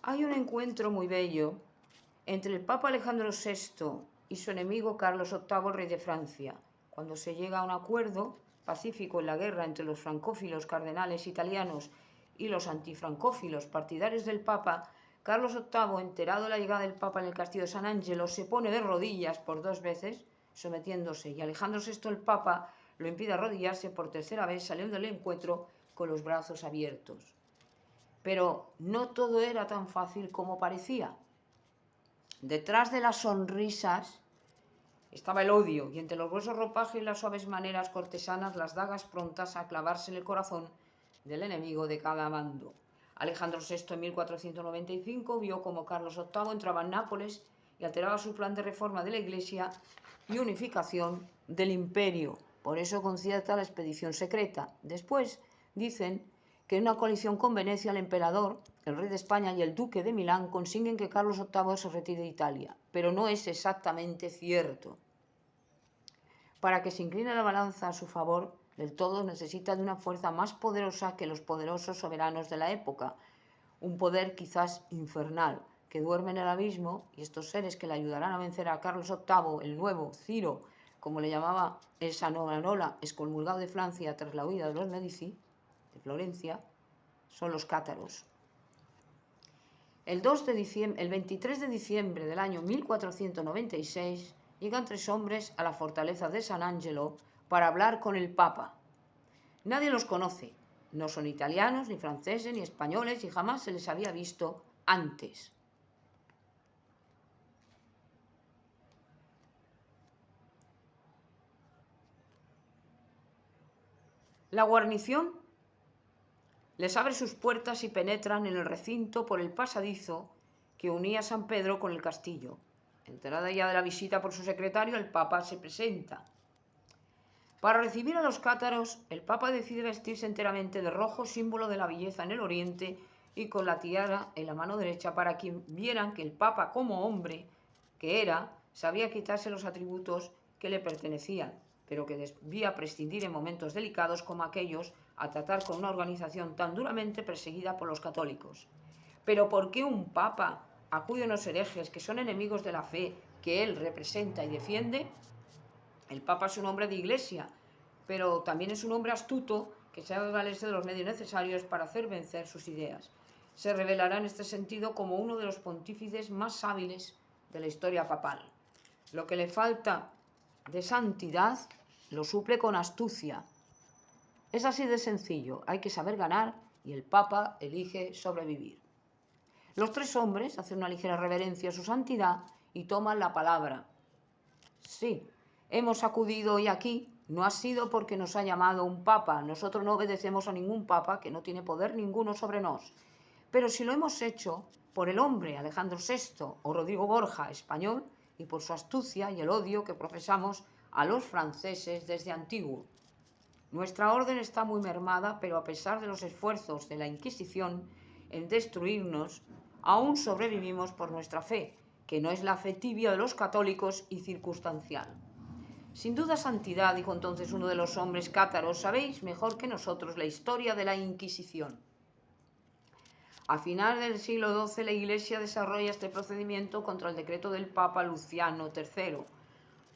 Hay un encuentro muy bello entre el Papa Alejandro VI y su enemigo Carlos VIII, el rey de Francia, cuando se llega a un acuerdo pacífico en la guerra entre los francófilos cardenales italianos y los antifrancófilos partidarios del Papa. Carlos VIII, enterado de la llegada del Papa en el castillo de San Angelo, se pone de rodillas por 2 veces, sometiéndose, y Alejandro VI, el Papa, lo impide arrodillarse por tercera vez, saliendo del encuentro con los brazos abiertos. Pero no todo era tan fácil como parecía. Detrás de las sonrisas estaba el odio, y entre los gruesos ropajes y las suaves maneras cortesanas, las dagas prontas a clavarse en el corazón del enemigo de cada bando. Alejandro VI en 1495 vio como Carlos VIII entraba en Nápoles y alteraba su plan de reforma de la Iglesia y unificación del imperio. Por eso concierta la expedición secreta. Después dicen que en una coalición con Venecia el emperador, el rey de España y el duque de Milán consiguen que Carlos VIII se retire de Italia, pero no es exactamente cierto. Para que se incline la balanza a su favor del todo, necesita de una fuerza más poderosa que los poderosos soberanos de la época, un poder quizás infernal, que duerme en el abismo, y estos seres que le ayudarán a vencer a Carlos VIII, el nuevo, Ciro, como le llamaba el Savonarola, excomulgado de Francia tras la huida de los Medici, de Florencia, son los cátaros. El 23 de diciembre del año 1496 llegan 3 hombres a la fortaleza de San Angelo para hablar con el Papa. Nadie los conoce, no son italianos, ni franceses, ni españoles, y jamás se les había visto antes. La guarnición les abre sus puertas y penetran en el recinto por el pasadizo que unía San Pedro con el castillo. Enterada ya de la visita por su secretario, el Papa se presenta. Para recibir a los cátaros, el Papa decide vestirse enteramente de rojo, símbolo de la belleza en el Oriente, y con la tiara en la mano derecha para que vieran que el Papa, como hombre que era, sabía quitarse los atributos que le pertenecían, pero que debía prescindir en momentos delicados como aquellos a tratar con una organización tan duramente perseguida por los católicos. Pero ¿por qué un Papa acude a unos herejes que son enemigos de la fe que él representa y defiende? El Papa es un hombre de iglesia, pero también es un hombre astuto que sabe valerse de los medios necesarios para hacer vencer sus ideas. Se revelará en este sentido como uno de los pontífices más hábiles de la historia papal. Lo que le falta de santidad lo suple con astucia. Es así de sencillo, hay que saber ganar y el Papa elige sobrevivir. Los 3 hombres hacen una ligera reverencia a su santidad y toman la palabra. Sí, hemos acudido hoy aquí, no ha sido porque nos ha llamado un papa, nosotros no obedecemos a ningún papa que no tiene poder ninguno sobre nos, pero si lo hemos hecho por el hombre Alejandro VI o Rodrigo Borja, español, y por su astucia y el odio que profesamos a los franceses desde antiguo. Nuestra orden está muy mermada, pero a pesar de los esfuerzos de la Inquisición en destruirnos, aún sobrevivimos por nuestra fe, que no es la fe tibia de los católicos y circunstancial. Sin duda, santidad, dijo entonces uno de los hombres cátaros, sabéis mejor que nosotros la historia de la Inquisición. A final del siglo XII, la Iglesia desarrolla este procedimiento contra el decreto del Papa Luciano III,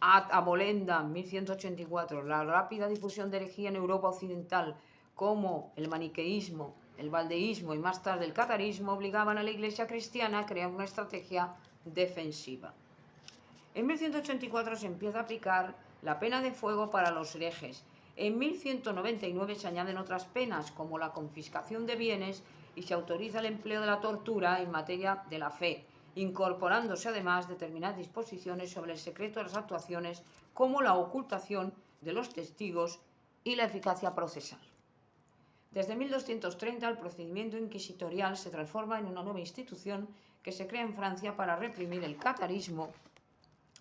ad abolenda, 1184, la rápida difusión de herejía en Europa occidental, como el maniqueísmo, el valdeísmo y más tarde el catarismo, obligaban a la Iglesia cristiana a crear una estrategia defensiva. En 1184 se empieza a aplicar la pena de fuego para los herejes. En 1199 se añaden otras penas, como la confiscación de bienes, y se autoriza el empleo de la tortura en materia de la fe, incorporándose además determinadas disposiciones sobre el secreto de las actuaciones, como la ocultación de los testigos y la eficacia procesal. Desde 1230 el procedimiento inquisitorial se transforma en una nueva institución que se crea en Francia para reprimir el catarismo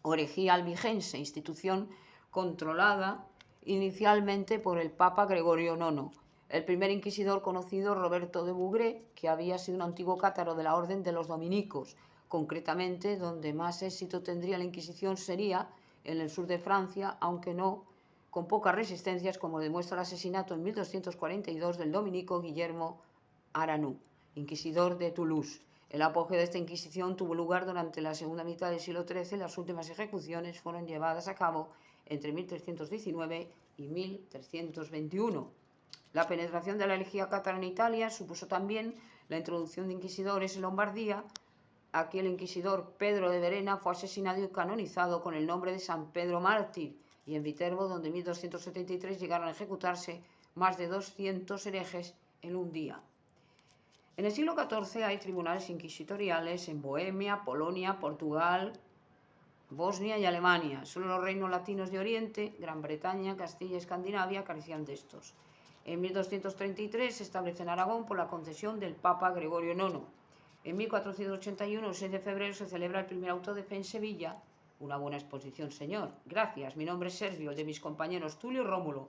o herejía albigense, institución controlada inicialmente por el Papa Gregorio IX. El primer inquisidor conocido, Roberto de Bougré, que había sido un antiguo cátaro de la Orden de los Dominicos. Concretamente, donde más éxito tendría la Inquisición sería en el sur de Francia, aunque no con pocas resistencias, como demuestra el asesinato en 1242 del dominico Guillermo Aranú, inquisidor de Toulouse. El apogeo de esta Inquisición tuvo lugar durante la segunda mitad del siglo XIII. Las últimas ejecuciones fueron llevadas a cabo entre 1319 y 1321. La penetración de la herejía cátara en Italia supuso también la introducción de inquisidores en Lombardía. Aquí el inquisidor Pedro de Verena fue asesinado y canonizado con el nombre de San Pedro Mártir, y en Viterbo, donde en 1273 llegaron a ejecutarse más de 200 herejes en un día. En el siglo XIV hay tribunales inquisitoriales en Bohemia, Polonia, Portugal, Bosnia y Alemania. Solo los reinos latinos de Oriente, Gran Bretaña, Castilla y Escandinavia carecían de estos. En 1233 se establece en Aragón por la concesión del Papa Gregorio IX. En 1481, el 6 de febrero, se celebra el primer auto de fe en Sevilla. Una buena exposición, señor. Gracias, mi nombre es Servio, el de mis compañeros Tulio y Rómulo.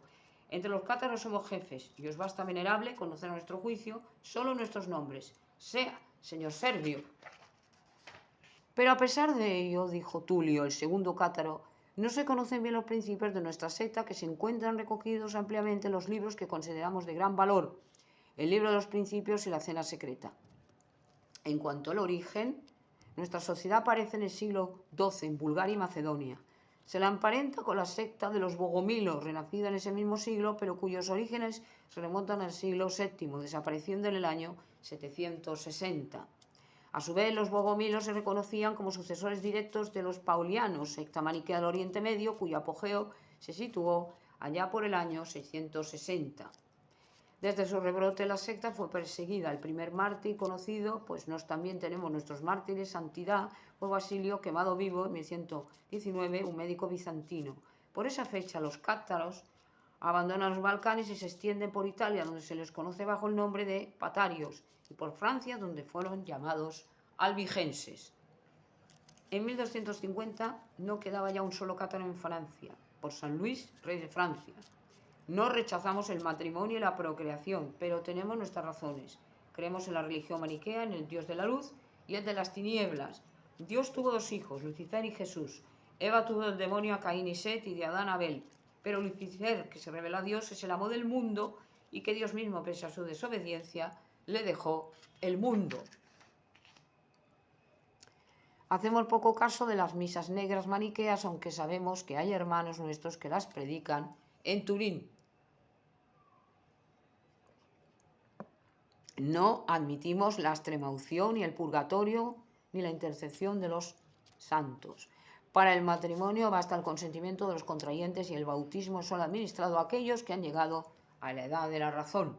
Entre los cátaros somos jefes, y os basta, venerable, conocer a nuestro juicio solo nuestros nombres. Sea, señor Servio. Pero a pesar de ello, dijo Tulio, el segundo cátaro, no se conocen bien los principios de nuestra secta, que se encuentran recogidos ampliamente en los libros que consideramos de gran valor, el libro de los principios y la cena secreta. En cuanto al origen, nuestra sociedad aparece en el siglo XII en Bulgaria y Macedonia. Se la emparenta con la secta de los bogomilos, renacida en ese mismo siglo, pero cuyos orígenes se remontan al siglo VII, desapareciendo en el año 760. A su vez, los bogomilos se reconocían como sucesores directos de los paulianos, secta maniquea del Oriente Medio, cuyo apogeo se situó allá por el año 660. Desde su rebrote, la secta fue perseguida. El primer mártir conocido, pues también tenemos nuestros mártires, Santidad, fue Basilio, quemado vivo en 1119, un médico bizantino. Por esa fecha, los cátaros abandonan los Balcanes y se extienden por Italia, donde se les conoce bajo el nombre de patarios, y por Francia, donde fueron llamados albigenses. En 1250 no quedaba ya un solo cátaro en Francia, por San Luis, rey de Francia. No rechazamos el matrimonio y la procreación, pero tenemos nuestras razones. Creemos en la religión maniquea, en el Dios de la luz y el de las tinieblas. Dios tuvo dos hijos, Lucifer y Jesús. Eva tuvo del demonio a Caín y Set, y de Adán a Abel. Pero Lucifer, que se reveló a Dios, es el amo del mundo, y que Dios mismo, pese a su desobediencia, le dejó el mundo. Hacemos poco caso de las misas negras maniqueas, aunque sabemos que hay hermanos nuestros que las predican en Turín. No admitimos la extremaunción, ni el purgatorio, ni la intercesión de los santos. Para el matrimonio basta el consentimiento de los contrayentes, y el bautismo es solo administrado a aquellos que han llegado a la edad de la razón.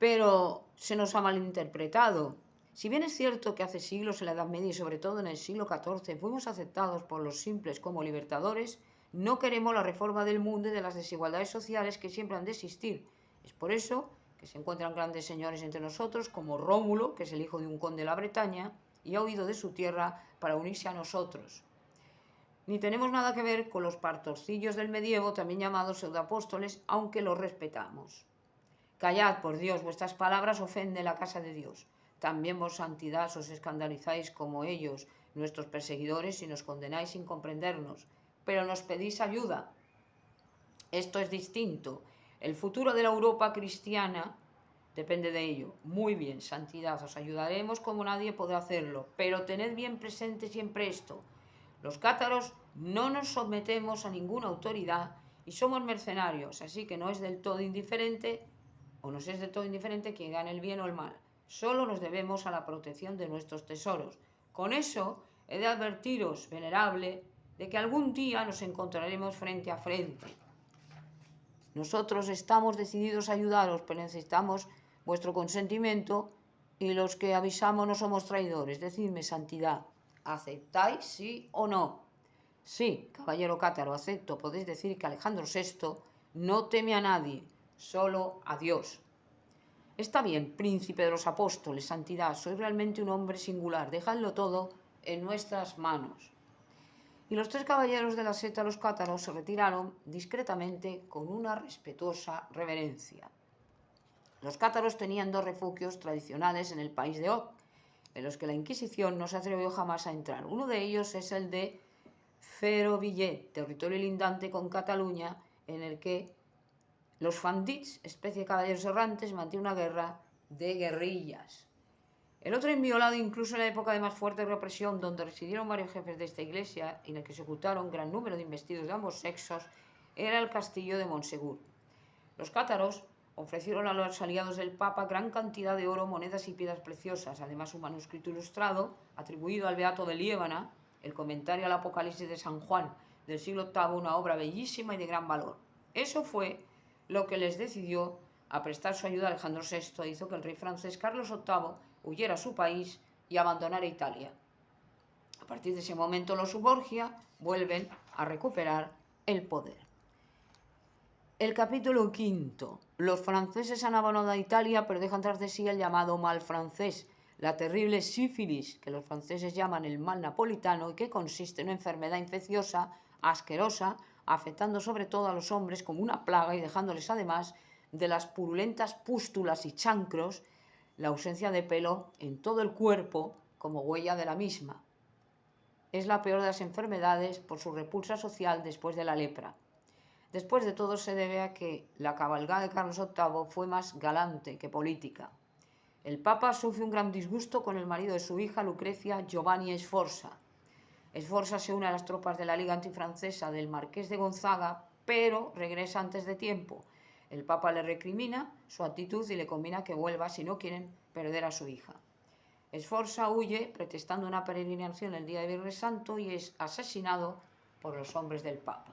Pero se nos ha malinterpretado. Si bien es cierto que hace siglos, en la Edad Media y sobre todo en el siglo XIV, fuimos aceptados por los simples como libertadores, no queremos la reforma del mundo y de las desigualdades sociales que siempre han de existir. Es por eso que se encuentran grandes señores entre nosotros, como Rómulo, que es el hijo de un conde de la Bretaña, y ha huido de su tierra para unirse a nosotros. Ni tenemos nada que ver con los pastorcillos del medievo, también llamados pseudoapóstoles, aunque los respetamos. Callad, por Dios, vuestras palabras ofenden la casa de Dios. También vos, santidad, os escandalizáis como ellos, nuestros perseguidores, y nos condenáis sin comprendernos, pero nos pedís ayuda. Esto es distinto. El futuro de la Europa cristiana depende de ello. Muy bien, santidad, os ayudaremos como nadie podrá hacerlo, pero tened bien presente siempre esto. Los cátaros no nos sometemos a ninguna autoridad y somos mercenarios, así que no es del todo indiferente, o nos es del todo indiferente quien gane el bien o el mal. Solo nos debemos a la protección de nuestros tesoros. Con eso he de advertiros, venerable, de que algún día nos encontraremos frente a frente. Nosotros estamos decididos a ayudaros, pero necesitamos vuestro consentimiento, y los que avisamos no somos traidores. Decidme, santidad, ¿aceptáis, sí o no? Sí, caballero cátaro, acepto. Podéis decir que Alejandro VI no teme a nadie, solo a Dios. Está bien, príncipe de los apóstoles, santidad, sois realmente un hombre singular, dejadlo todo en nuestras manos. Y los tres caballeros de la secta de los cátaros se retiraron discretamente con una respetuosa reverencia. Los cátaros tenían dos refugios tradicionales en el país de Og, en los que la Inquisición no se atrevió jamás a entrar. Uno de ellos es el de Ferovillet, territorio lindante con Cataluña, en el que los fandits, especie de caballeros errantes, mantienen una guerra de guerrillas. El otro inviolado incluso en la época de más fuerte represión, donde residieron varios jefes de esta iglesia y en el que se ejecutaron gran número de investidos de ambos sexos, era el castillo de Monsegur. Los cátaros ofrecieron a los aliados del Papa gran cantidad de oro, monedas y piedras preciosas, además un manuscrito ilustrado atribuido al Beato de Liébana, el comentario al Apocalipsis de San Juan del siglo VIII, una obra bellísima y de gran valor. Eso fue lo que les decidió a prestar su ayuda a Alejandro VI, hizo que el rey francés Carlos VIII huyera a su país y abandonara Italia. A partir de ese momento los Borgia vuelven a recuperar el poder. El capítulo 5. Los franceses han abandonado a Italia, pero dejan tras de sí el llamado mal francés, la terrible sífilis, que los franceses llaman el mal napolitano y que consiste en una enfermedad infecciosa, asquerosa, afectando sobre todo a los hombres como una plaga y dejándoles además de las purulentas pústulas y chancros, la ausencia de pelo en todo el cuerpo como huella de la misma. Es la peor de las enfermedades por su repulsa social después de la lepra. Después de todo se debe a que la cabalgada de Carlos VIII fue más galante que política. El Papa sufre un gran disgusto con el marido de su hija, Lucrecia, Giovanni Sforza. Sforza se une a las tropas de la Liga Antifrancesa del Marqués de Gonzaga, pero regresa antes de tiempo. El Papa le recrimina su actitud y le convina que vuelva si no quieren perder a su hija. Sforza huye pretextando una peregrinación el día de Viernes Santo y es asesinado por los hombres del Papa.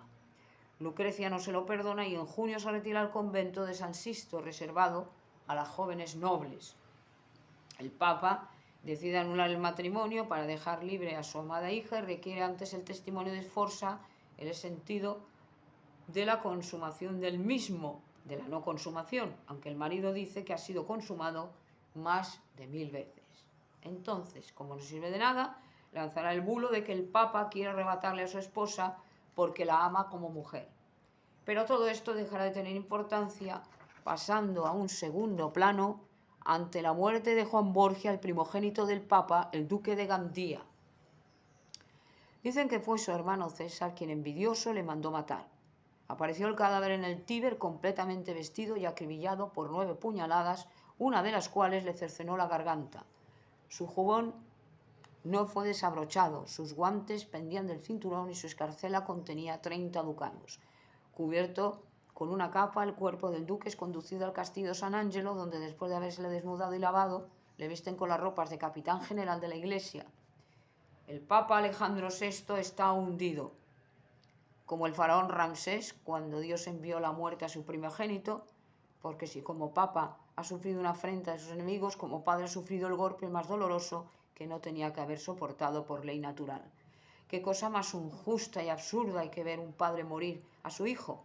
Lucrecia no se lo perdona y en junio se retira al convento de San Sisto, reservado a las jóvenes nobles. El Papa decide anular el matrimonio para dejar libre a su amada hija y requiere antes el testimonio de Sforza en el sentido de la consumación del mismo, de la no consumación, aunque el marido dice que ha sido consumado más de 1000 veces. Entonces, como no sirve de nada, lanzará el bulo de que el Papa quiere arrebatarle a su esposa porque la ama como mujer. Pero todo esto dejará de tener importancia, pasando a un segundo plano ante la muerte de Juan Borgia, el primogénito del Papa, el duque de Gandía. Dicen que fue su hermano César quien envidioso le mandó matar. Apareció el cadáver en el Tíber completamente vestido y acribillado por 9 puñaladas, una de las cuales le cercenó la garganta. Su jubón no fue desabrochado, sus guantes pendían del cinturón y su escarcela contenía 30 ducados. Cubierto con una capa, el cuerpo del duque es conducido al castillo San Angelo, donde después de habérsele desnudado y lavado, le visten con las ropas de capitán general de la iglesia. El Papa Alejandro VI está hundido, como el faraón Ramsés cuando Dios envió la muerte a su primogénito, porque si como Papa ha sufrido una afrenta de sus enemigos, como padre ha sufrido el golpe más doloroso que no tenía que haber soportado por ley natural. ¿Qué cosa más injusta y absurda hay que ver un padre morir a su hijo?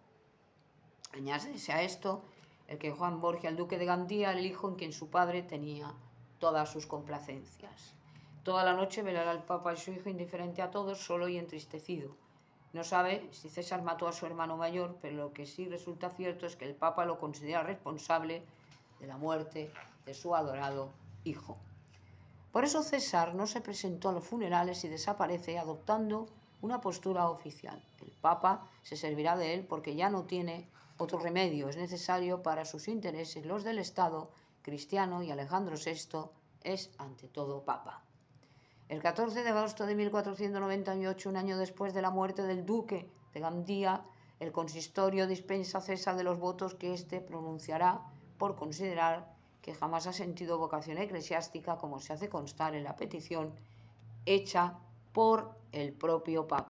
Añádese a esto el que Juan Borgia, el duque de Gandía, el hijo en quien su padre tenía todas sus complacencias. Toda la noche velará el Papa y su hijo indiferente a todos, solo y entristecido. No sabe si César mató a su hermano mayor, pero lo que sí resulta cierto es que el Papa lo considera responsable de la muerte de su adorado hijo. Por eso César no se presentó a los funerales y desaparece adoptando una postura oficial. El Papa se servirá de él porque ya no tiene otro remedio, es necesario para sus intereses, los del Estado cristiano, y Alejandro VI es ante todo Papa. El 14 de agosto de 1498, un año después de la muerte del duque de Gandía, el consistorio dispensa a César de los votos que éste pronunciará por considerar que jamás ha sentido vocación eclesiástica, como se hace constar en la petición hecha por el propio Papa.